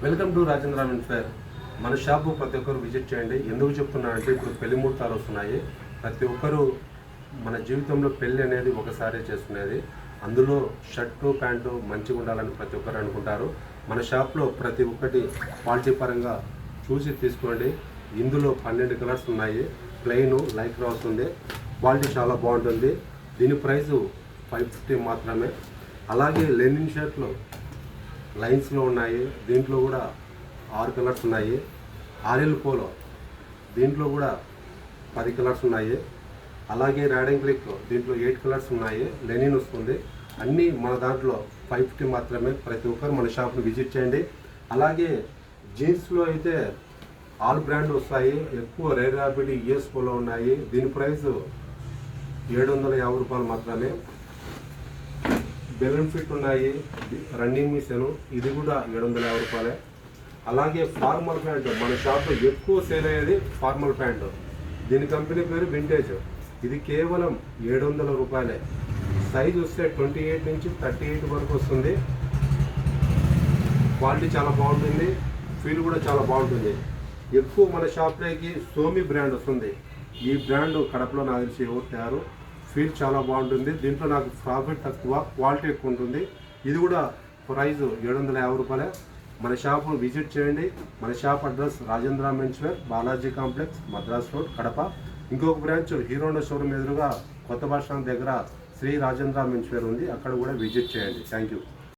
Welcome to Rajendra men's wear. మన shop ప్రతి ఒక్కరు విజిట్ చేయండి. ఎందుకు చెప్తున్నానంటే ఇప్పుడు పెళ్లి ముహూర్తాలు వస్తున్నాయి. ప్రతి ఒక్కరు మన జీవితంలో పెళ్లి అనేది ఒకసారి చేసుకునేది. అందులో షర్టు ప్యాంటు మంచిగా ఉండాలని ప్రతి ఒక్కరు అనుకుంటారు. మన షాప్లో ప్రతి ఒక్కటి క్వాలిటీ పరంగా చూసి తీసుకోండి. ఇందులో 12 కలర్స్ ఉన్నాయి. ప్లెయిన్ లైక్రా వస్తుంది. క్వాలిటీ చాలా బాగుంటుంది. దీని ప్రైసు 550 మాత్రమే. అలాగే లెనిన్ షర్ట్లు లైన్స్లో ఉన్నాయి. దీంట్లో కూడా 6 కలర్స్ ఉన్నాయి. ఆరెల్ పోలో దీంట్లో కూడా 10 కలర్స్ ఉన్నాయి. అలాగే రాడింగ్ క్లిక్ దీంట్లో 8 కలర్స్ ఉన్నాయి. లెనిన్ వస్తుంది. అన్నీ మన దాంట్లో 550 మాత్రమే. ప్రతి ఒక్కరు మన షాప్ని విజిట్ చేయండి. అలాగే జీన్స్లో అయితే ఆల్ బ్రాండ్ వస్తాయి. ఎక్కువ రేర్ ర్యాపిడ్ యూఎస్ పోలో ఉన్నాయి. దీని ప్రైస్ 750 రూపాయలు మాత్రమే. బెలూన్ ఫిట్ ఉన్నాయి. రన్నింగ్ మిషన్ ఇది కూడా 750 రూపాయలే. అలాగే ఫార్మల్ ప్యాంటు మన షాప్లో ఎక్కువ సేల్ అయ్యేది ఫార్మల్ ప్యాంటు. దీని కంపెనీ పేరు వింటేజ్. ఇది కేవలం 700 రూపాయలే. సైజ్ వస్తే 28 నుంచి 38 వరకు వస్తుంది. క్వాలిటీ చాలా బాగుంటుంది. ఫీల్ కూడా చాలా బాగుంటుంది. ఎక్కువ మన షాప్లోకి సోమి బ్రాండ్ వస్తుంది. ఈ బ్రాండ్ కడపలో నాకు తెలిసి ఎవరు తయారు. ఫీల్ చాలా బాగుంటుంది. దీంట్లో నాకు ప్రాఫిట్ తక్కువ, క్వాలిటీ ఎక్కువ ఉంటుంది. ఇది కూడా ప్రైస్ 750 రూపాయలే. మన షాప్ను విజిట్ చేయండి. మన shop address Rajendra men's wear, Balaji complex, Madras road, Kadapa. ఇంకొక బ్రాంచ్ హీరోండా షోరూమ్ ఎదురుగా కొత్త బస్ స్టాండ్ దగ్గర శ్రీ రాజేంద్ర మెన్స్ వేర్ ఉంది. అక్కడ కూడా విజిట్ చేయండి. Thank you.